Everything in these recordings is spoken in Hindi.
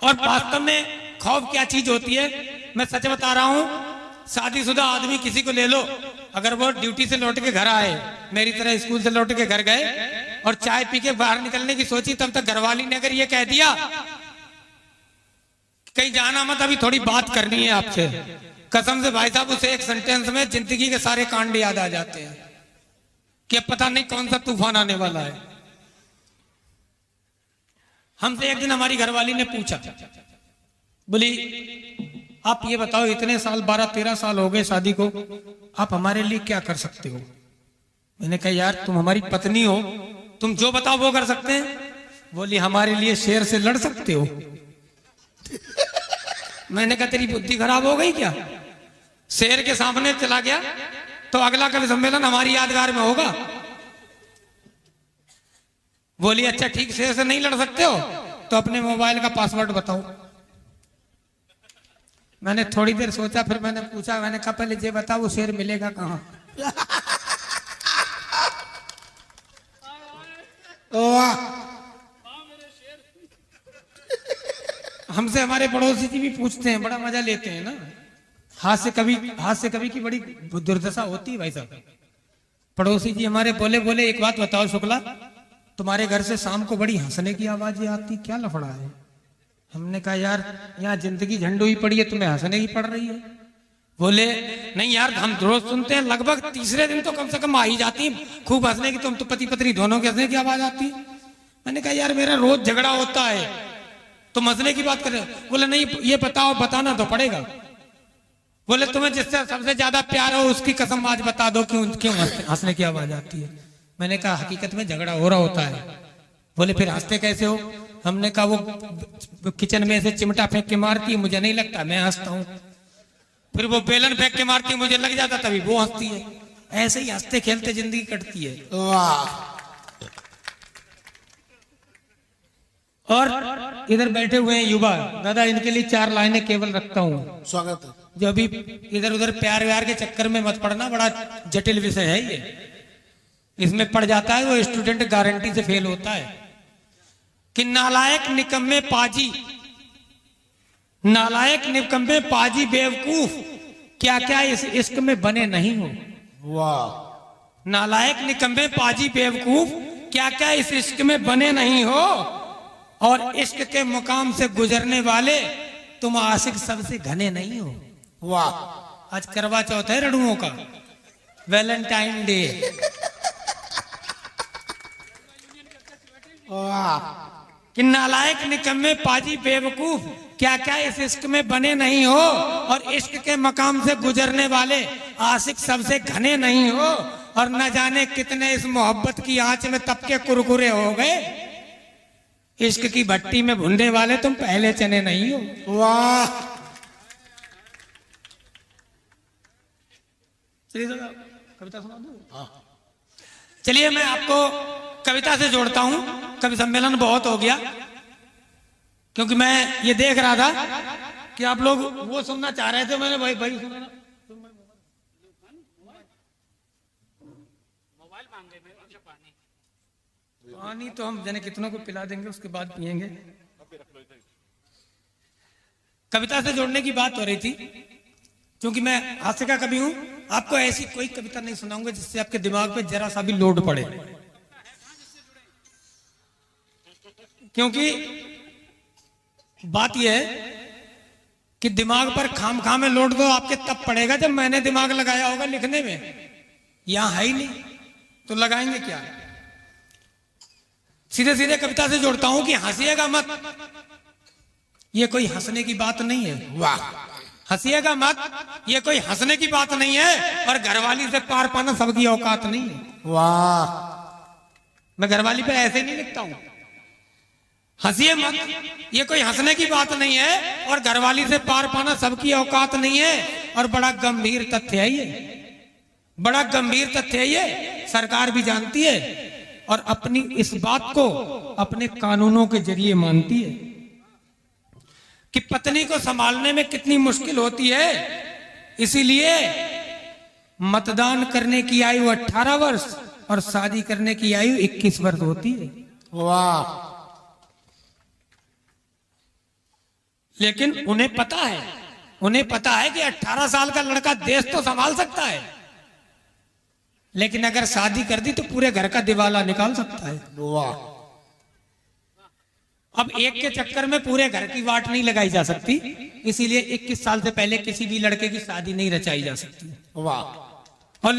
और वास्तव में खौफ क्या चीज होती है, मैं सच बता रहा हूं, शादीशुदा आदमी किसी को ले लो, अगर वो ड्यूटी से लौट के घर आए, मेरी तरह स्कूल से लौट के घर गए और चाय पी के बाहर निकलने की सोची, तब तक घरवाली ने अगर ये कह दिया कहीं जाना मत, अभी थोड़ी बात करनी है आपसे, कसम से भाई साहब उसे एक सेंटेंस में जिंदगी के सारे कांड याद आ जाते हैं कि अब पता नहीं कौन सा तूफान आने वाला है। हमसे एक दिन हमारी घरवाली ने पूछा, बोली आप ये बताओ इतने साल 12-13 साल हो गए शादी को, आप हमारे लिए क्या कर सकते हो? मैंने कहा यार तुम हमारी पत्नी हो, तुम जो बताओ वो कर सकते हैं। बोली हमारे लिए शेर से लड़ सकते हो। मैंने कहा तेरी बुद्धि खराब हो गई क्या? शेर के सामने चला गया तो अगला कवि सम्मेलन हमारी यादगार में होगा। बोली अच्छा ठीक, शेर से नहीं लड़ सकते हो तो अपने मोबाइल का पासवर्ड बताओ। मैंने थोड़ी देर सोचा, फिर मैंने पूछा, मैंने कहा पहले ये बताओ वो शेर मिलेगा कहाँ? हमसे हमारे पड़ोसी जी भी पूछते हैं, बड़ा मजा लेते हैं ना। हाथ से कभी की बड़ी दुर्दशा होती है भाई साहब। पड़ोसी जी हमारे बोले एक बात बताओ शुक्ला, तुम्हारे घर से शाम को बड़ी हंसने की आवाजें आती, क्या लफड़ा है? हमने कहा यार यहाँ जिंदगी झंडू ही पड़ी है, तुम्हें हंसने की पड़ रही है। बोले नहीं यार हम रोज सुनते हैं, लगभग तीसरे दिन तो कम से कम आ ही जाती है खूब हंसने की, तुम तो पति पत्नी दोनों के हंसने की आवाज आती है। मैंने कहा यार मेरा रोज झगड़ा होता है, तुम हंसने की बात कर रहे हो? बोले नहीं ये बताओ, बताना तो पड़ेगा। बोले तुम्हें जिससे सबसे ज्यादा प्यार हो उसकी कसम आज बता दो, क्यों हंसने की आवाज आती है? मैंने कहा हकीकत में झगड़ा हो रहा होता है। बोले फिर हंसते कैसे हो? हमने कहा वो किचन में से चिमटा फेंक के मारती है, मुझे नहीं लगता, मैं हंसता हूँ। फिर वो बेलन फेंक के मारती है, मुझे लग जाता, तभी वो हंसती है। ऐसे ही हंसते खेलते जिंदगी कटती है। वाह। और इधर बैठे हुए हैं युवा दादा, इनके लिए 4 लाइनें केवल रखता हूँ। स्वागत है। जो अभी इधर उधर प्यार व्यार के चक्कर में मत पड़ना, बड़ा जटिल विषय है ये, इसमें पड़ जाता है वो स्टूडेंट गारंटी से फेल होता है। कि नालायक निकम्मे पाजी, नालायक निकम्मे पाजी बेवकूफ, क्या क्या इस इश्क में बने नहीं हो। वाह। नालायक निकम्मे पाजी बेवकूफ, क्या क्या इस इश्क में बने नहीं हो, और इश्क के मुकाम से गुजरने वाले तुम आशिक सबसे घने नहीं हो। वाह। आज करवा चौथ है रड़ुओं का, वैलेंटाइन डे। वाह। कि नालायक निकम्मे पाजी बेवकूफ, क्या क्या इस इश्क में बने नहीं हो, और इश्क के मकाम से गुजरने वाले आशिक सबसे घने नहीं हो, और न जाने कितने इस मोहब्बत की आंच में तपके कुरकुरे हो गए, इश्क की भट्टी में भुनने वाले तुम पहले चने नहीं हो। वाह। कविता सुना दूं? चलिए मैं आपको कविता से जोड़ता हूं। कवि सम्मेलन बहुत हो गया, क्योंकि मैं ये देख रहा था कि आप लोग वो सुनना चाह रहे थे, मैंने भाई सुना ना, पानी तो हम जने कितनों को पिला देंगे, उसके बाद पिएंगे। कविता से जोड़ने की बात हो रही थी, क्योंकि मैं हास्य का कवि हूं, आपको ऐसी कोई कविता नहीं सुनाऊंगा जिससे आपके दिमाग पे जरा सा भी लोड पड़े, क्योंकि बात यह है कि दिमाग पर खाम में लोड तो आपके तब पड़ेगा जब मैंने दिमाग लगाया होगा लिखने में। यहां है ही नहीं तो लगाएंगे क्या? सीधे सीधे कविता से जोड़ता हूं कि हंसिएगा मत, ये कोई हंसने की बात नहीं है। वाह। हंसिएगा मत, ये कोई हंसने की बात नहीं है, और घरवाली से पार पाना सबकी औकात नहीं है। वाह। मैं घरवाली पे ऐसे नहीं लिखता हूं, हंसिए मत, ये कोई हंसने की बात नहीं है, और घरवाली से पार पाना सबकी औकात नहीं है। और बड़ा गंभीर तथ्य है ये, बड़ा गंभीर तथ्य है ये, सरकार भी जानती है और अपनी इस बात को अपने कानूनों के जरिए मानती है कि पत्नी को संभालने में कितनी मुश्किल होती है। इसीलिए मतदान करने की आयु 18 वर्ष और शादी करने की आयु 21 वर्ष होती है। वाह। लेकिन उन्हें पता है कि 18 साल का लड़का देश तो संभाल सकता है, लेकिन अगर शादी कर दी तो पूरे घर का दिवाला निकाल सकता है। वाह। अब एक के चक्कर में पूरे घर की वाट नहीं लगाई जा सकती, इसीलिए 21 साल से पहले किसी भी लड़के की शादी नहीं रचाई जा सकती। वाह। और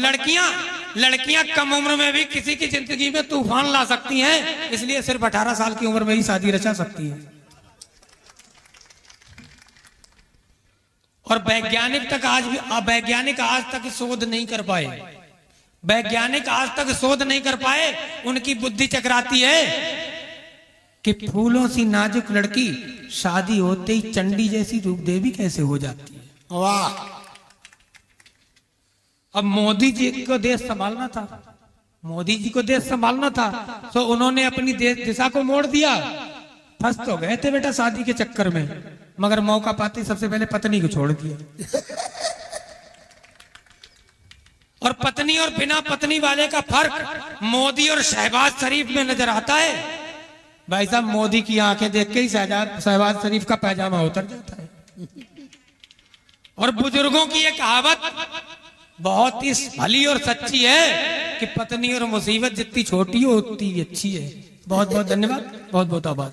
लड़कियां कम उम्र में भी किसी की जिंदगी में तूफान ला सकती हैं, इसलिए सिर्फ 18 साल की उम्र में ही शादी रचा सकती है। और वैज्ञानिक आज तक शोध नहीं कर पाए, उनकी बुद्धि चकराती है कि फूलों सी नाजुक लड़की शादी होते ही चंडी जैसी रूप देवी कैसे हो जाती है। वाह। अब मोदी जी को देश संभालना था, तो उन्होंने अपनी दिशा को मोड़ दिया। फंस तो गए थे बेटा शादी के चक्कर में, मगर मौका पाते सबसे पहले पत्नी को छोड़ दिया। और पत्नी और बिना पत्नी वाले का फर्क मोदी और शहबाज शरीफ में नजर आता है। भाई साहब, मोदी की आंखें देख के ही शहबाज शरीफ का पैजामा उतर जाता है। और बुजुर्गों की ये कहावत बहुत ही भली और सच्ची है कि पत्नी और मुसीबत जितनी छोटी हो उतनी अच्छी है। बहुत बहुत धन्यवाद, बहुत बहुत आभार।